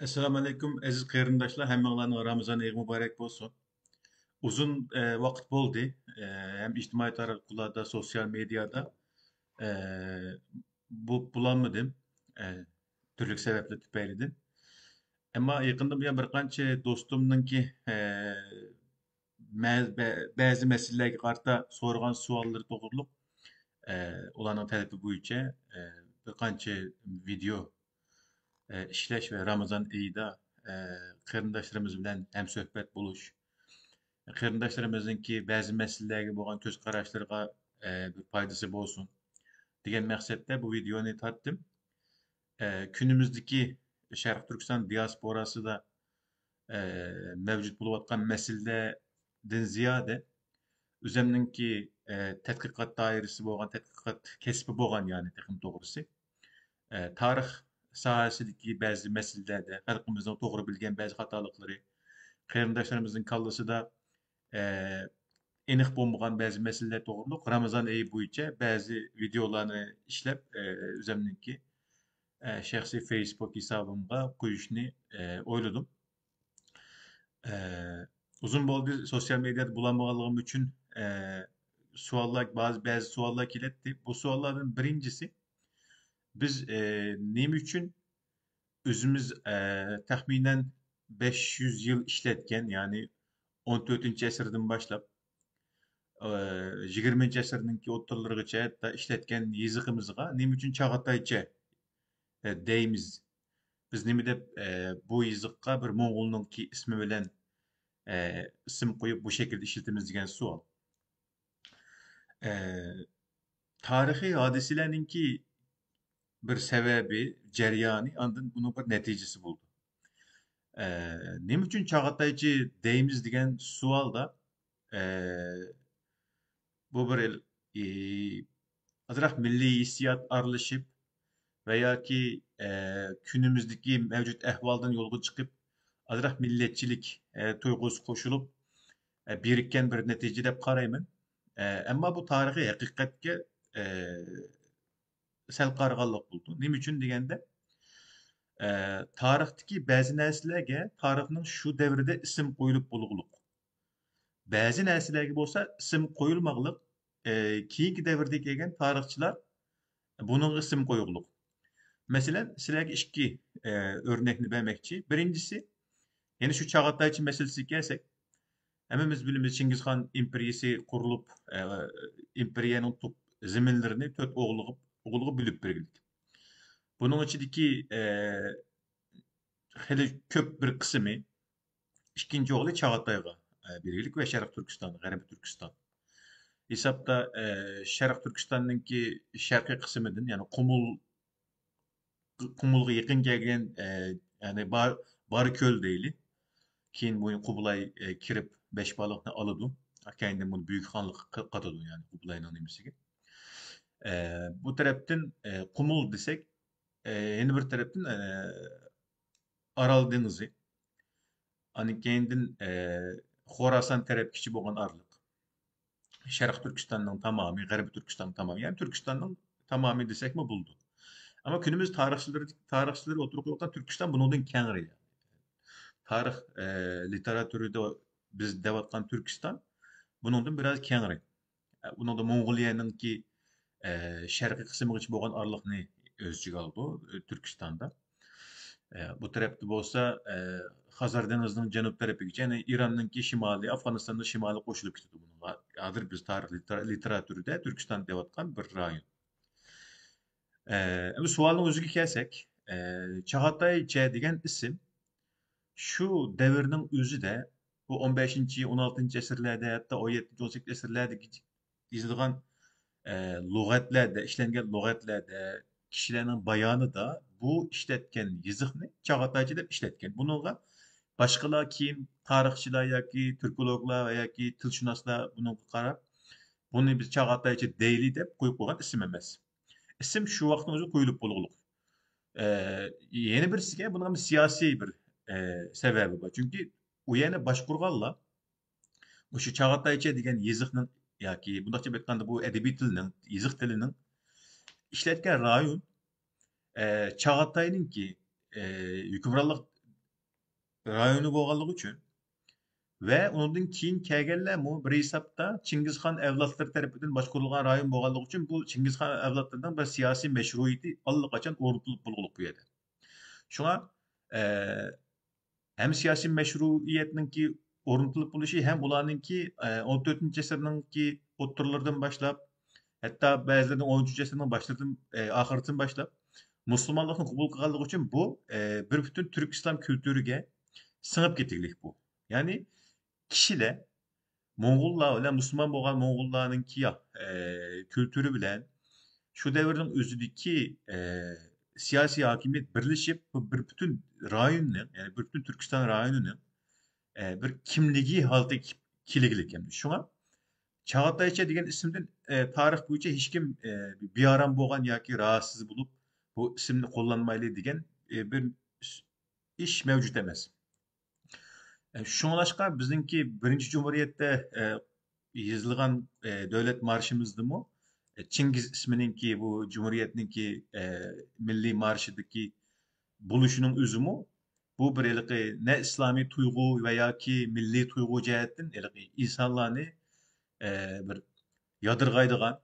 Assalamu alaikum aziz qarindoshlar, hammanglarning Ramazon oyi muborak bo'lsin. Uzun vaqt bo'ldi, hem ijtimoiy tarmoqlarda, sosyal medyada e, bulamadım, e, turli sebepler tüpaylidir. Ama yakında bir qancha do'stimninki ba'zi masalalarga qarata so'ragan savollari to'g'riliq ularning talabi bo'yicha bir qancha video ishlash va Ramazon oyida e, qarindoshlarimiz bilan hamsuhbat bo'lish, qarindoshlarimizninki ba'zi masalalarga bo'lgan ko'z qarashlariga bir foydasi bo'lsin degan maqsadda bu videoni tortdim. Günümüzdeki Sharq Turkiston diasporasida e, mavjud bo'layotgan masalalardan ziyode o'zimninki tadqiqot doirasi bo'lgan, tadqiqot kasbi bo'lgan, ya'ni texnik to'g'risi tarix sohasidagi ba'zi masalalarda xalqimizning to'g'ri bilgan ba'zi xatoliklari, qarindoshlarimizning kallasida aniq bo'lmagan ba'zi masalalar to'g'riliq Ramazon oyi bo'yicha ba'zi videolarni ishlab o'zimniki shaxsiy Facebook hisobimga qo'yishni o'yladim. E, Uzun bo'ldi sosyal medyada bulamaganligim uchun bazı savollar keladi. Bu savollardan birincisi, biz nima uchun özümüz tahminen 500 yıl işletken, yani 14. asırdan başlap 20. asırninki o'ttirlargacha hatta işletken yezigimizga nima uchun Chag'ataycha deymiz. Biz nima deb bu yezikqa bir Mo'g'ulninki ismi bilan ism qo'yib bu şekilde ishlatamiz degan savol. Tarixiy hodisalarninki bir sebebi, ceryani, andın bunun bir neticesi buldu. Nima uchun Chag'ataychi deymiz degan savolda bu bir azroq milliy hissiyat aralashib va yoki kunimizdagi mavjud ahvoldan yo'lga chiqib azroq millatchilik tuyg'usi qo'shilib birikkan bir natija deb qarayman. Ammo bu tarixiy haqiqatga sal qarag'anliq bo'ldi. Nima uchun deganda tarixdagi ba'zi narsalarga tarixning shu davrida ism qo'yilib bo'lug'liq. Ba'zi narsalarga bo'lsa ism qo'yilmagliq, keyingi davrda kelgan tarixchilar buning ism qo'yug'liq. Masalan, sizlarga ikki o'rnakni bermoqchi. Birincisi, ya'ni shu Chag'ataychi masalasiga kelsak, hammamiz bilamiz, Chingizxon imperiyasi qurilib, imperiyaning top zaminlarini to'rt o'g'liga bo'lib berildi. Bunun içindeki hele köp bir kısmı ikinci oğlu Çağatay'a birilik ve Şarkı Türkistan, Garip Türkistan. Hesapta Şarkı Türkistan'ınki şarkı kısmıdın, yani Kumul'a yakın gelgen yani Barköl değil. Keyin bu Kubilay kirip beş balıkını alıdı. Kendim bunu büyük hanlık katadı, yani Kubilay'ın nemesi. Bu taraftan Kumul desek, yeni bir taraftan Aral Denizi, hani kendin Xorasan tarafkiçi bo'lgan arlık. Şarkı Türkistan'ın tamamı, Garip Türkistan'ın tamamı, yani Türkistan'ın tamamı desek mi buldu. Ama günümüz tarihçileri oturup yokken Türkistan bunun kengri. Tarih literatürü de biz devatkan Türkistan bunun biraz kengri. Bunun da Mongoliyanın ki şarkı kısmı için bo'lgan arlıkını özcüge aldı Türkistan'da. Bu tarafta bo'lsa Xazar denizining janub tarafiga, ya'ni İran'ınki shimoliy, Afg'onistonning shimoliy qo'shilib ketadi bunga. Hozir biz tarix literaturida Turkiston deyotgan bir rayon. Bu savolning o'ziga kelsak, Chag'ataycha degan ism shu davrning o'zida bu 15. 16. asrlarda, hatto 17. 18. asrlarda yozilgan lug'atlarda, ishlangan lug'atlarda kişilerin bayanı da bu işletken yazıqni Chag'ataycha deb işletken. Bununla başkalar keyin tarixchilar yoki türkologlar va yoki tilshunoslar buni qarab, buni biz Chag'ataycha deyli deb qo'yib qo'ygan ism emas. Ism shu vaqtning o'zida qo'yilib bo'lganlik. Yeni birisiga bunun siyosiy bir sebebi bor. Chunki u yana boshqurganlar o'sha Chag'ataycha degan yazıqning yoki bundoqcha aytganda bu adabiy tilning, yazıq tilining işletken rayon Çağatay'ın ki hükümranlık rayonu bolganlygy üçin ve onundan keyin kelgenlermi bir hesapta Çingizhan evlatları tarafından başkurulgan rayon bolganlygy üçin bu Çingizhan evlatlarından bir siyasi meşruiyeti allaqachon ornutulup bolgulyk bu ýerde. Şoňa eee hem siyasi meşruiyetninki ornutulup buluşu hem ulanınki 14. esirninki oturlardan başlap hatta bazılarının 13. esirnin başlardan ahırtın başlap Müslümanlıkны kabul kılganlygy üçin bu bir bütün Türk İslam kültürüge sığıp getirlik bu. Yani kişiler Moğollar bilen Müslüman bolgan Moğollarnınki kültürü bilen şu devirden özüdeki siyasi hakimiyet birleşip bu bir bütün rayonun yani bir bütün Türkistan rayonunun bir kimligi halda kilegilik hem. Şuna Çağatayça degan isimden tarix boyunca hiç kim bir aram bolgan yoki rahatsız bulup bu isimni kullanmaylı degan bir iş mevcut emas. Şoňlaşqa bizdinki birinci Cumhuriyetde yazılgan devlet marşımızdı Çingiz ismininki bu Cumhuriyetninki milli marşıdaki buluşunun üzümü bu bir ne İslami tuygu veya ki milli tuygu cihetten insanlarını bir yadırgaydıgan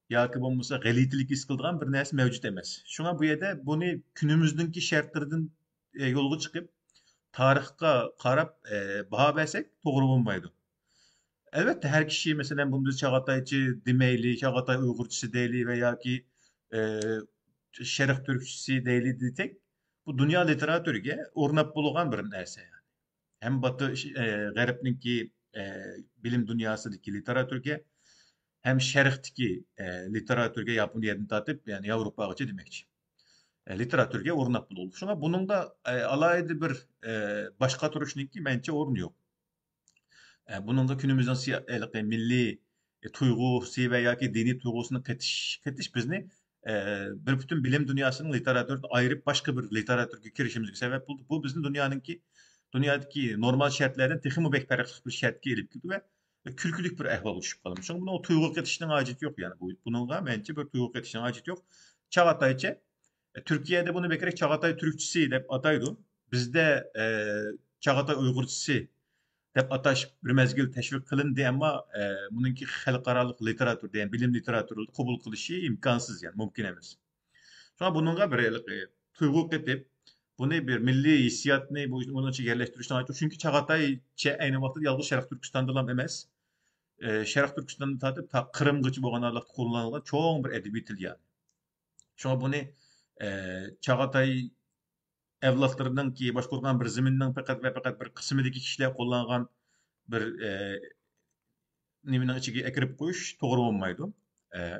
yoki bolmasa galitilik his kıldıgan bir narsa mevcut emas. Şuna bu yerda bunu günümüzdeki şartlardan yolga çıkıp tarihka karap baha bersek toğru bolmaydy. Elbette her kişi mesela bunu Çağataycı demeyli, Çağatay Uygurçası deyli veya ki e, Şerif Türkçesi deyli desek bu dünya literatürüge ornap bulgan bir narsa yani. Hem Batı Garipninki bilim dünyasındaki literatürge hem Şerif'teki literatürge Japonya'dan tatıp yani Avrupa'gacha demekçi. Literatürge ornap bululdu. Şuna bunun da alaydı bir başka turuşninki bence ornu yok. Bunun da günümüzden milli tuygusu veya ki dini tuygusunu ketiş bizni bir bütün bilim dünyasının literatürden ayırıp başka bir literatürge kirişimizge sebep buldu. Bu bizim dünyadaki normal şartlardan texmi bek farklı bir şartga elip keldi ve külkülük bir ahval oluşup kaldı. Şoň buna tuyguluk etişiniň hajat yok yani. Bununla bence bir tuyguluk etişiniň hajat yok. Çağatayça Türkiye'de bunu bekerek Çağatay Türkçesi dep ataydı. Bizde Çağatay Uygurçası dep ataş bir mezgil teşvik kılındı ama bununki halkaralık literatür diyen bilim literatürü kabul kılışı imkansız yani mümkün emas. Sonra bununla bir tuyguluk etip bunu bir milli hissiyatını bunun için yerleştirişten aytıyor. Çünkü Çağatay aynı vakit yalnız Şerif Türkistan'da emas. Şerif Türkistan'da tatıp ta Kırımgıcı bolgan aralykda kullanılan çoğun bir edebi til yani. Şoňa bunu Çağatay evlatlarından ki başkurgan bir ziminden fakat ve fakat bir kısmındaki kişiler kullangan bir niminin içine ekirip koyuş doğru olmaydı.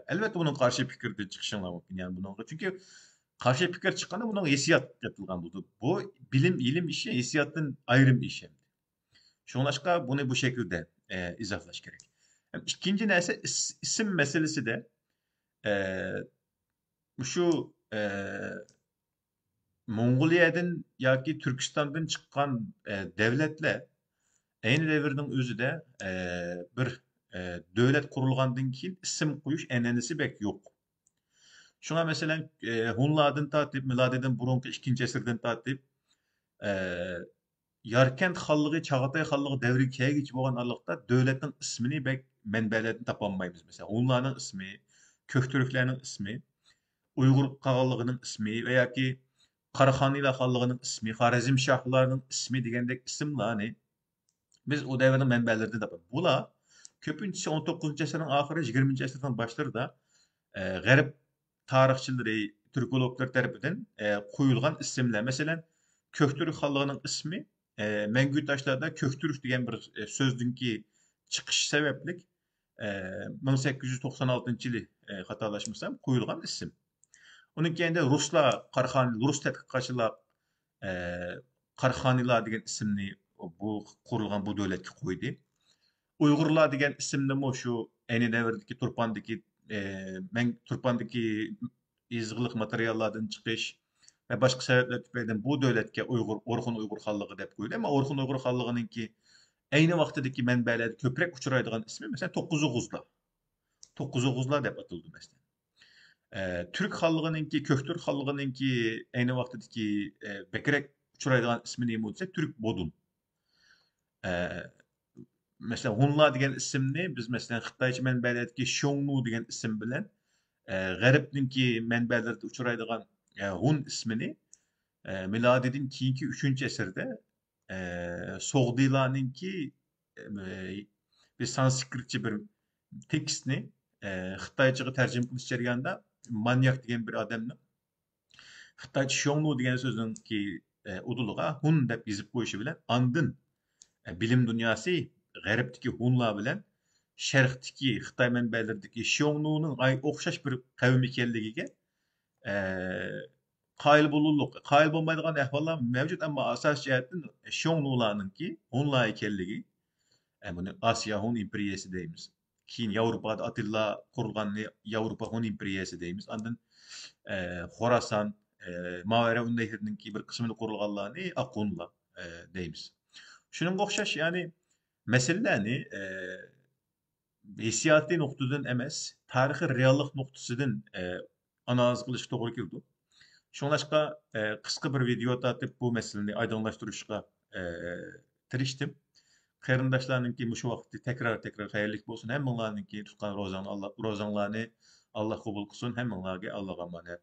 Elbette bunun karşı fikirde çıkışınlar mümkün yani bunun. Çünkü karşı fikir çıkanda bunun hissiyat yapılgan buldu. Bu bilim ilim işi hissiyatın ayrım işi. Şoňlaşqa bunu bu şekilde izaflaş gerek. İkinci neyse isim meselesi de e, şu Mongoliyadan yoki Türkistan'dan çıkan devletler aynı devirning özüde bir döwlet kurulgandan keyin isim koyuş enenesi bek yok. Şuna mesela Hunlardan tartip miladiden burunki 2. esirden tartip e, Yarkent hallygy, Çağatay hallygy devri kegiç bolgan aralykda döwletniň ismini bek menbelerden tapanmaýmyz. Mesela Hunlarnyň ismi, Köktürklerniň ismi, Uygur kagalygynyň ismi veya ki Karahanlylar hallygynyň ismi, Harazmşahlarynyň ismi digendek isimlany biz o devrinin menbelerinde de var. Bula köpüncesi 19. asırın ahırı 20. asırdan başları da garip tarihçileri, Türkologlar tarafından koyulgan isimler. Mesela Köktürk halkının ismi Mengü taşlarda Köktürk diyen bir sözdünki çıkış sebeplik 1896 yılı hatalaşmışsam koyulgan isim. Onun kendi Rus tədqiqatçılar e, Karhanilar degan isimni bu kurulgan bu devletki koydu. Uygurlar degan isimni mo şu eni devirdeki Turpandaki izgilik materiallardan çıkış ve başka sebepler tüpeyden bu devletke Orhun Uygur hallığı dep koydu. Ama Orhun Uygur hallığınınki aynı vaxtdaki menbelerde köprek uçuraydıgan ismi mesela Tokkuzuguzlar. Tokkuzuguzlar dep atıldı mesela. Türk halkınınki, Köktürk halkınınki aynı vaxtdaki bekerek uçuraydigan ismi neymi dese Türk Bodun. Ee, Mesela Hunla degan ismni biz mesela Xitoycha manbalardagi Xiongnu degan ism bilan G'arbninki manbalarda uchraydigan Hun ismini milodiydan keyingi 3 asrda Sogdilarninki bir sanskritcha bir tekstni Xitoychaga tarjima qilish jarayonida Manyak degan bir odamni Xitoycha Xiongnu degan so'zningki uduliga Hun deb yozib qo'yishi bilan andin bilim dünyası G'arbdagi Hunlar bilan Sharqdagi Xitoy manbalaridagi Xiongnuning o'xshash bir qavm ekanligiga qoyil bo'lurliq. Qoyil bo'lmaydigan ahvollar mavjud, ammo asosiy jihatdan Xiongnularninki Hunlar ekanligi, buni Osiyo Hun imperiyasi deymiz. Keyin Yevropada Atilla qurilgan Yevropa Hun imperiyasi deymiz. Andan Xorasan, Mavera Nehrininki bir qismini qurilganlarni Aqunlar deymiz. Shuningga o'xshash, ya'ni meselelerni hissiyotli nuqtadan emas, tarixiy reallik nuqtasidan analiz qilishga to'g'ri keldi. Shunlashqa qisqa bir video tartib bu meseleni aydınlaştırışqa tirishdim. Qarindoshlarninki shu vaqtda tekrar xayrlik bo'lsin. Hammanglarninki tutgan rozanglarni Allah qabul qilsin. Hammanglarga Alloh omonat.